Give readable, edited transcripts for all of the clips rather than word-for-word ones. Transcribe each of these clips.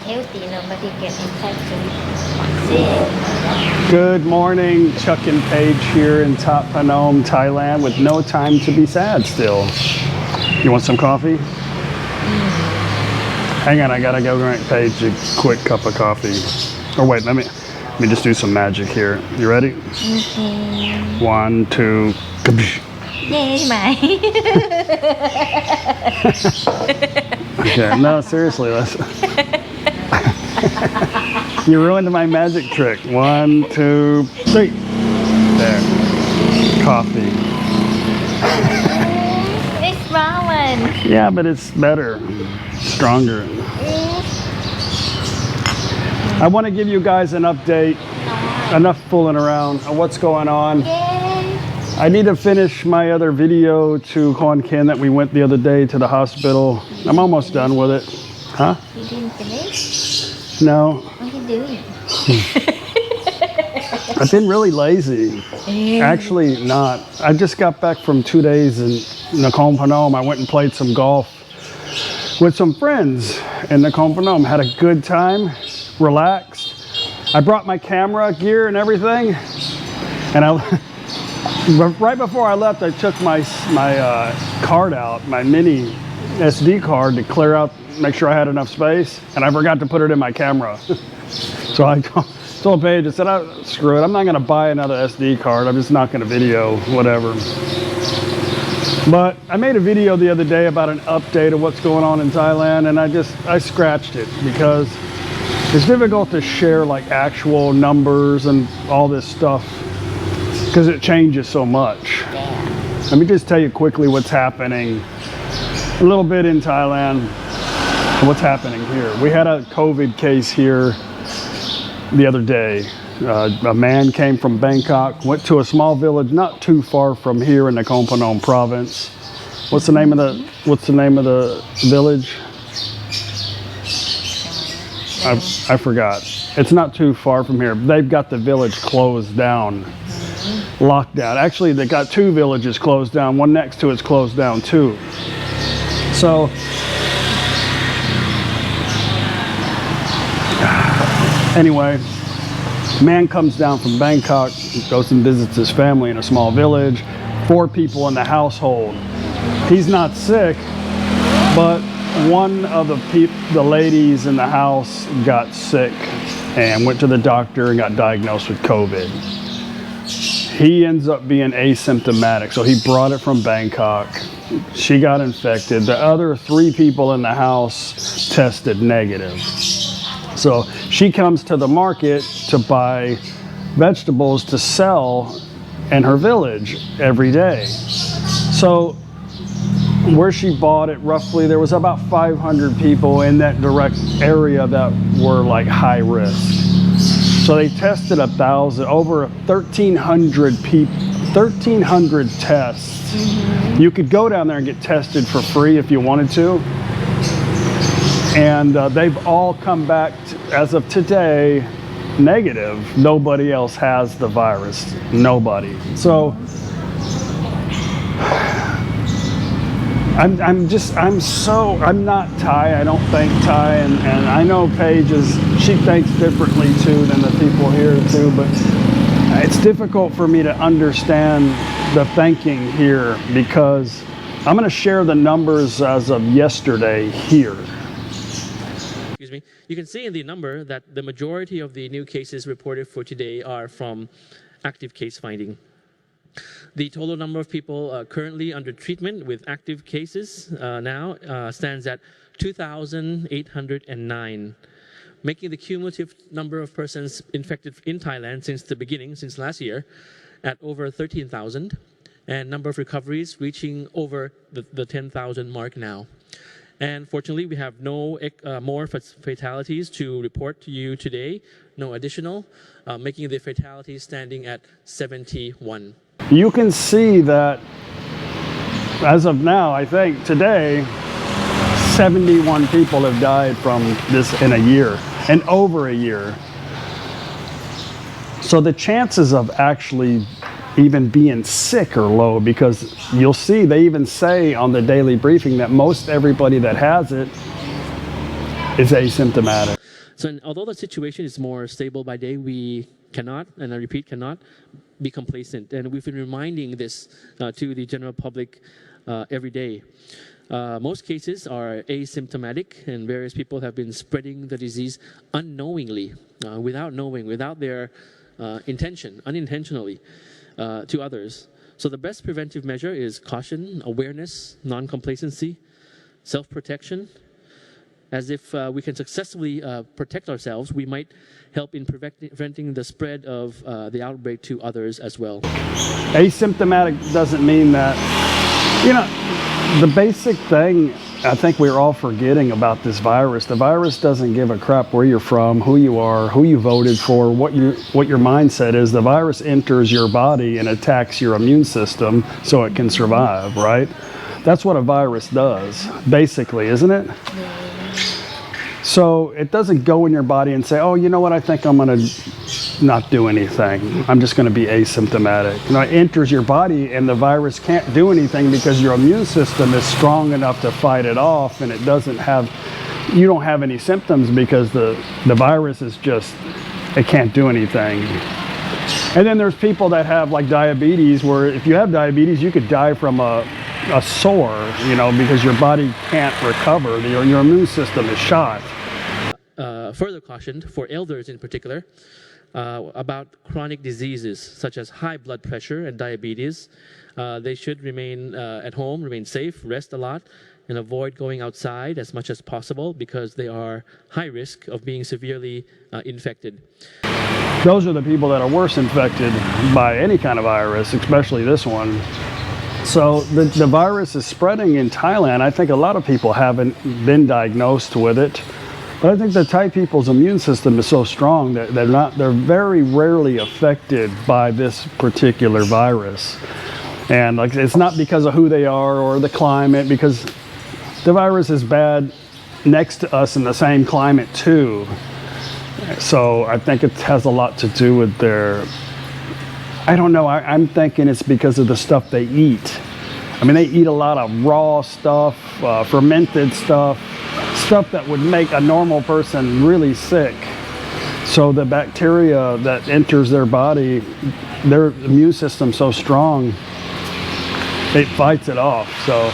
healthy, nobody get infected. See? Good morning, Chuck and Paige here in ThatPhanom, Thailand, with no time to be sad still. You want some coffee? Hang on, I gotta go grant Paige a quick cup of coffee. Or wait, let me just do some magic here. You ready? Okay. 1, 2, kabsh. Yay, my. Okay, no, seriously, let's. You ruined my magic trick. 1, 2, 3. There. Coffee. It's ramen. Yeah, but it's better, stronger. I want to give you guys an update. Enough fooling around on what's going on. I need to finish my other video to Khon that we went the other day to the hospital. I'm almost done with it. Huh? You didn't finish? No. What are you doing? I've been really lazy. Actually not. I just got back from 2 days in NakhonPhanom. I went and played some golf with some friends in NakhonPhanom. Had a good time, relaxed. I brought my camera gear and everything. And right before I left, I took my card out, my mini SD card to clear out, make sure I had enough space, and I forgot to put it in my camera. So I told Paige, I said, screw it, I'm not gonna buy another SD card, I'm just not gonna video, whatever. But I made a video the other day about an update of what's going on in Thailand, and I scratched it because it's difficult to share like actual numbers and all this stuff because it changes so much. Let me just tell you quickly what's happening a little bit in Thailand and what's happening here. We had a COVID case here the other day. A man came from Bangkok, went to a small village not too far from here in NakhonPhanom province. What's the name of the village? I forgot. It's not too far from here. They've got the village closed down. Locked down. Actually, they got 2 villages closed down. One next to it's closed down too. So anyway, man comes down from Bangkok, goes and visits his family in a small village. 4 people in the household. He's not sick, but one of the ladies in the house got sick and went to the doctor and got diagnosed with COVID. He ends up being asymptomatic, so he brought it from Bangkok. She got infected. The other 3 people in the house tested negative. So she comes to the market to buy vegetables to sell in her village every day. So where she bought it, roughly, there was about 500 people in that direct area that were like high risk. So they tested 1,000, over 1,300 people, 1,300 tests. You could go down there and get tested for free if you wanted to. And they've all come back, as of today, negative. Nobody else has the virus. Nobody. So I'm not Thai. I don't think Thai, and I know Paige she thinks differently too than the people here too, but it's difficult for me to understand the thinking here because I'm going to share the numbers as of yesterday here. Excuse me. You can see in the number that the majority of the new cases reported for today are from active case finding. The total number of people currently under treatment with active cases now stands at 2,809, making the cumulative number of persons infected in Thailand since the beginning, since last year, at over 13,000, and number of recoveries reaching over the 10,000 mark now. And fortunately, we have no more fatalities to report to you today, no additional, making the fatalities standing at 71. You can see that as of now, I think today, 71 people have died from this in a year, and over a year. So the chances of actually even being sick are low because you'll see they even say on the daily briefing that most everybody that has it is asymptomatic. although the situation is more stable by day, we cannot, and I repeat, cannot be complacent. And we've been reminding this to the general public every day. Most cases are asymptomatic, and various people have been spreading the disease unknowingly, without their intention, unintentionally, to others. So the best preventive measure is caution, awareness, non-complacency, self-protection. As if we can successfully protect ourselves, we might help in preventing the spread of the outbreak to others as well. Asymptomatic doesn't mean that, the basic thing I think we're all forgetting about this virus. The virus doesn't give a crap where you're from, who you are, who you voted for, what your mindset is. The virus enters your body and attacks your immune system so it can survive, right? That's what a virus does, basically, isn't it? So it doesn't go in your body and say, oh, you know what, I think I'm going to not do anything. I'm just going to be asymptomatic. It enters your body and the virus can't do anything because your immune system is strong enough to fight it off, and you don't have any symptoms because the virus is just, it can't do anything. And then there's people that have like diabetes, where if you have diabetes, you could die from a sore, because your body can't recover. Your immune system is shot. Further cautioned for elders in particular about chronic diseases such as high blood pressure and diabetes. They should remain at home, remain safe, rest a lot, and avoid going outside as much as possible because they are high risk of being severely infected. Those are the people that are worse infected by any kind of virus, especially this one. So the virus is spreading in Thailand. I think a lot of people haven't been diagnosed with it. But I think the Thai people's immune system is so strong that they're very rarely affected by this particular virus. And it's not because of who they are or the climate, because the virus is bad next to us in the same climate too. So I think it has a lot to do with I don't know, I'm thinking it's because of the stuff they eat. I mean, they eat a lot of raw stuff, fermented stuff that would make a normal person really sick. So the bacteria that enters their body, their immune system's so strong, it fights it off. So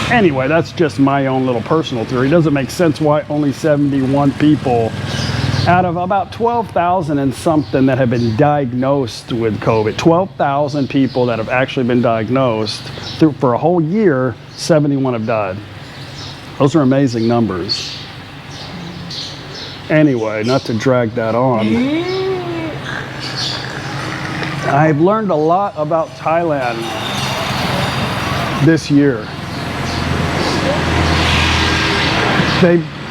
anyway, that's just my own little personal theory. It doesn't make sense why only 71 people out of about 12,000 and something that have been diagnosed with COVID. 12,000 people that have actually been diagnosed for a whole year, 71 have died. Those are amazing numbers. Anyway, not to drag that on. I've learned a lot about Thailand this year.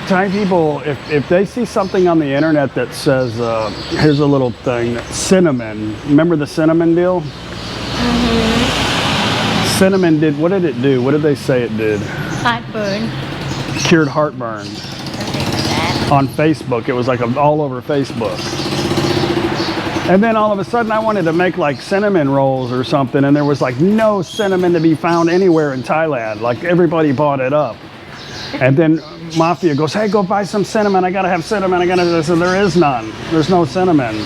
Thai people, if they see something on the internet that says, here's a little thing, cinnamon. Remember the cinnamon deal? Mm-hmm. Cinnamon what did it do? What did they say it did? Heartburn. Cured heartburn. On Facebook. It was like all over Facebook. And then all of a sudden I wanted to make like cinnamon rolls or something, and there was like no cinnamon to be found anywhere in Thailand. Like everybody bought it up. And then Mafia goes, hey, go buy some cinnamon. I gotta have cinnamon. I said, there is none. There's no cinnamon.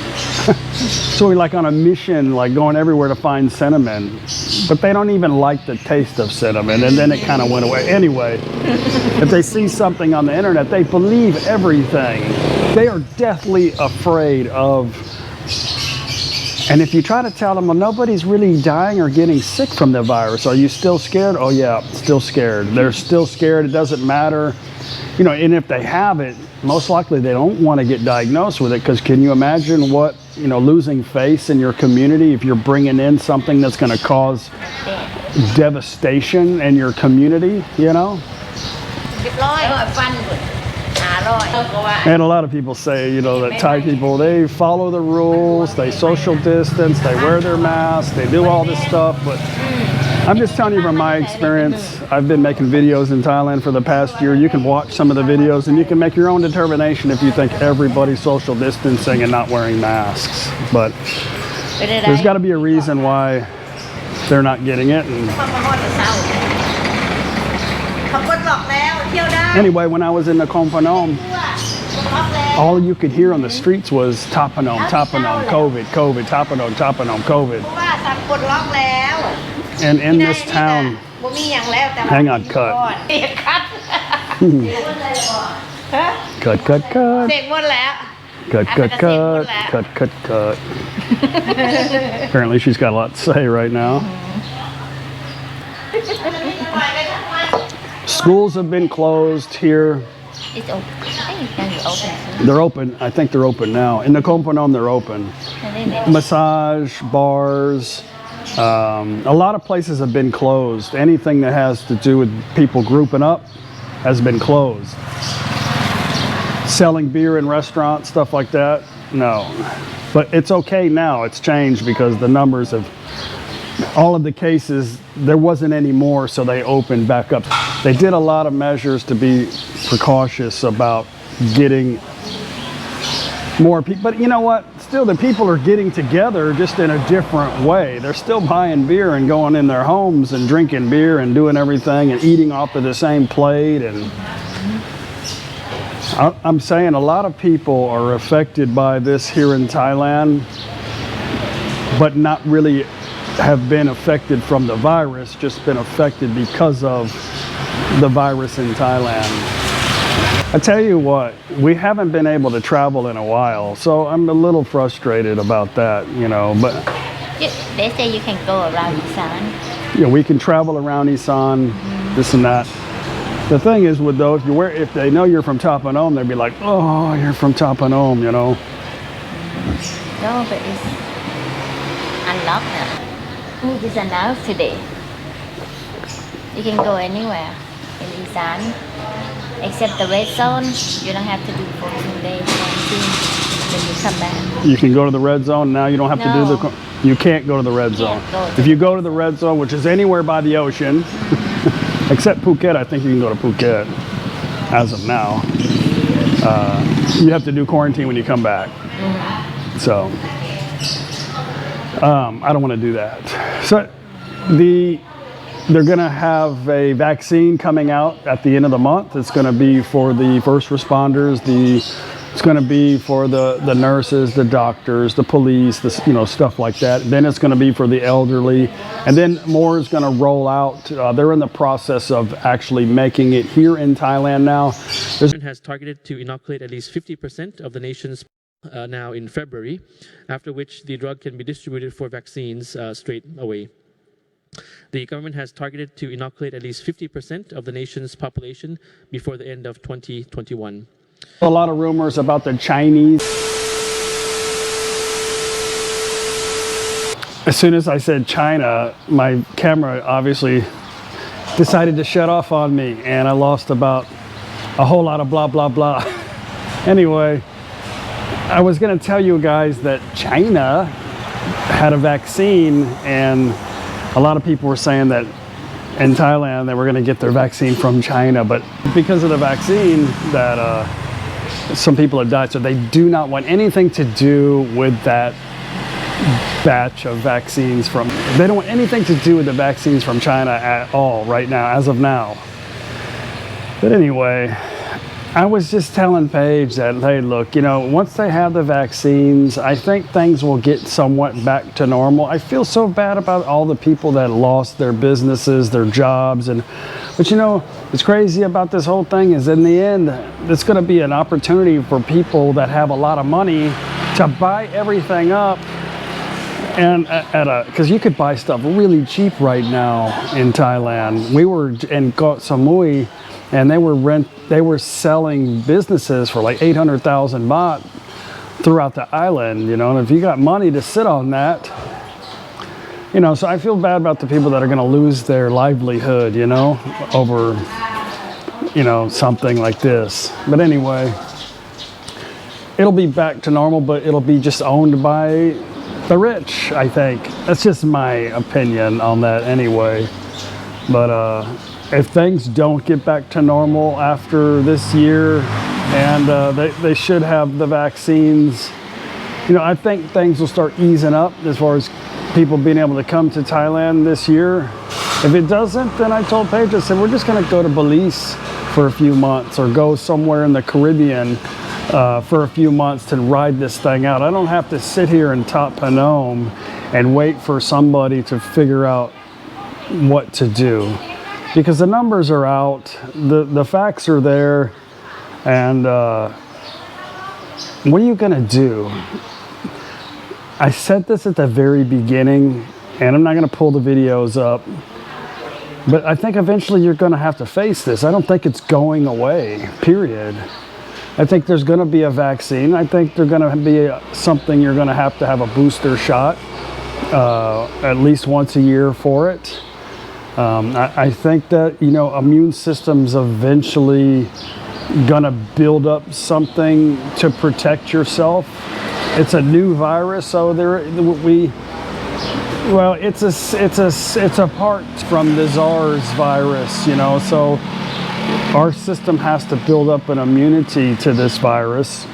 So we're like on a mission, like going everywhere to find cinnamon. But they don't even like the taste of cinnamon. And then it kind of went away. Anyway, if they see something on the internet, they believe everything. They are deathly afraid of. And if you try to tell them, well, nobody's really dying or getting sick from the virus, are you still scared? Oh yeah, still scared. They're still scared. It doesn't matter. And if they have it, most likely they don't want to get diagnosed with it, because can you imagine what, losing face in your community if you're bringing in something that's going to cause devastation in your community, And a lot of people say, that Thai people, they follow the rules, they social distance, they wear their masks, they do all this stuff. But I'm just telling you from my experience. I've been making videos in Thailand for the past year. You can watch some of the videos and you can make your own determination if you think everybody's social distancing and not wearing masks. But there's got to be a reason why they're not getting it. Anyway, when I was in NakhonPhanom, all you could hear on the streets was ThatPhanom, ThatPhanom, COVID, COVID, ThatPhanom, ThatPhanom, COVID. เพราะว่าสั่งกดล็อกแล้ว And in this town, บ่มีอย่างแล้วแต่ hang on, cut. เด็กคัด Cut, cut, cut. เด็กหมดแล้ว Cut, cut, cut. Cut, cut, cut. Apparently she's got a lot to say right now. Schools have been closed here. It's open. I think it's gonna be open soon. They're open. I think they're open now. In NakhonPhanom, they're open. And then Massage, bars. A lot of places have been closed. Anything that has to do with people grouping up has been closed. Selling beer in restaurants, stuff like that, no. But it's okay now. It's changed because the numbers of all of the cases, there wasn't any more, so they opened back up. They did a lot of measures to be precautious about getting more people. But you know what? Still, the people are getting together just in a different way. They're still buying beer and going in their homes and drinking beer and doing everything and eating off of the same plate. And I'm saying a lot of people are affected by this here in Thailand, but not really have been affected from the virus, just been affected because of the virus in Thailand. I tell you what, we haven't been able to travel in a while, so I'm a little frustrated about that, you know, but they say you can go around Isan. you know, we can travel around Isan, this and that. The thing is with those, if they know you're from ThatPhanom, they'd be like, oh, you're from ThatPhanom, you know. No, but it's unlocked now. It is announced today. You can go anywhere in Isan, except the red zone. You don't have to do 14 days quarantine when you come back. You can go to the red zone. Now you don't have to do the. No. You can't go to the red zone. go to If you go to the red zone, which is anywhere by the ocean, except Phuket, I think you can go to Phuket as of now. You have to do quarantine when you come back. So I don't want to do that. So they're going to have a vaccine coming out at the end of the month. It's going to be for the first responders. It's going to be for the nurses, the doctors, the police, stuff like that. Then it's going to be for the elderly. And then more is going to roll out. They're in the process of actually making it here in Thailand now. The government has targeted to inoculate at least 50% of the nation's now in February, after which the drug can be distributed for vaccines straight away. The government has targeted to inoculate at least 50% of the nation's population before the end of 2021. A lot of rumors about the Chinese. As soon as I said China, my camera obviously decided to shut off on me, and I lost about a whole lot of blah, blah, blah. Anyway, I was going to tell you guys that China had a vaccine, and a lot of people were saying that in Thailand they were going to get their vaccine from China, but because of the vaccine that some people have died, so they do not want anything to do with that batch of vaccines from, they don't want anything to do with the vaccines from China at all right now, as of now. But anyway, I was just telling Paige that, hey, look, once they have the vaccines, I think things will get somewhat back to normal. I feel so bad about all the people that lost their businesses, their jobs, but what's crazy about this whole thing is in the end, it's going to be an opportunity for people that have a lot of money to buy everything up, and because you could buy stuff really cheap right now in Thailand. We were in Koh Samui, and they were selling businesses for like 800,000 baht throughout the island, and if you got money to sit on that, so I feel bad about the people that are going to lose their livelihood, over, something like this. But anyway, it'll be back to normal, but it'll be just owned by the rich, I think. That's just my opinion on that anyway. But if things don't get back to normal after this year, and they should have the vaccines, I think things will start easing up as far as people being able to come to Thailand this year. If it doesn't, then I told Paige, I said, we're just going to go to Belize for a few months or go somewhere in the Caribbean for a few months to ride this thing out. I don't have to sit here in ThatPhanom and wait for somebody to figure out what to do, because the numbers are out, the facts are there, and what are you gonna do? I said this at the very beginning, and I'm not gonna pull the videos up, but I think eventually you're gonna have to face this. I don't think it's going away, period. I think there's gonna be a vaccine. I think there's gonna be something you're gonna have to have a booster shot at least once a year for it. I think that, you know, immune system's eventually gonna build up something to protect yourself. It's a new virus, so it's apart from the SARS virus, you know, so our system has to build up an immunity to this virus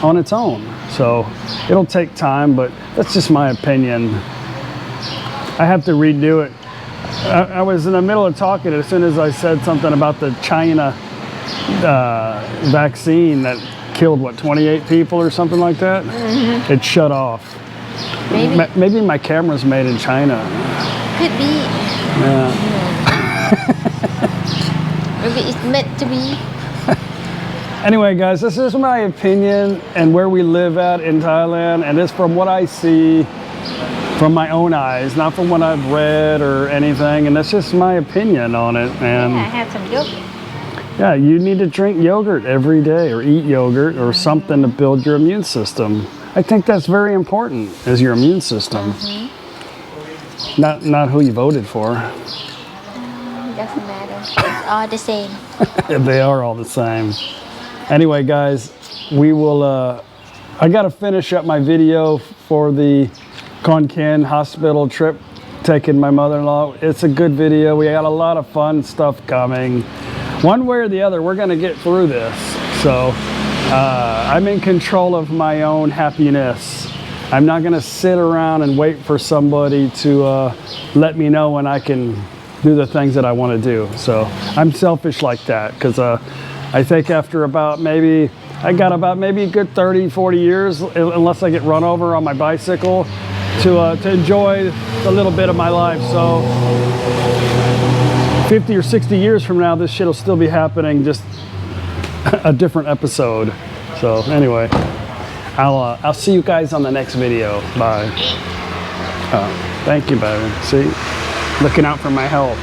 on its own. So it'll take time, but that's just my opinion. I have to redo it. I was in the middle of talking as soon as I said something about the China vaccine that killed, what, 28 people or something like that? Mm-hmm. It shut off. Maybe my camera's made in China. Could be. Yeah. Maybe it's meant to be. Anyway, guys, this is my opinion and where we live at in Thailand, and it's from what I see from my own eyes, not from what I've read or anything, and that's just my opinion on it. And yeah, I have some yogurt. Yeah, you need to drink yogurt every day or eat yogurt or something to build your immune system. I think that's very important, is your immune system. Mm-hmm. Not who you voted for. Doesn't matter. It's all the same. They are all the same. Anyway, guys, we will, I got to finish up my video for the Khon Kaen hospital trip, taking my mother-in-law. It's a good video. We got a lot of fun stuff coming. One way or the other, we're going to get through this. So I'm in control of my own happiness. I'm not going to sit around and wait for somebody to let me know when I can do the things that I want to do. So I'm selfish like that, because I think after about maybe a good 30, 40 years, unless I get run over on my bicycle, to enjoy a little bit of my life. So 50 or 60 years from now, this shit will still be happening, just a different episode. So anyway, I'll see you guys on the next video. Bye. Thank you, baby. See, looking out for my health.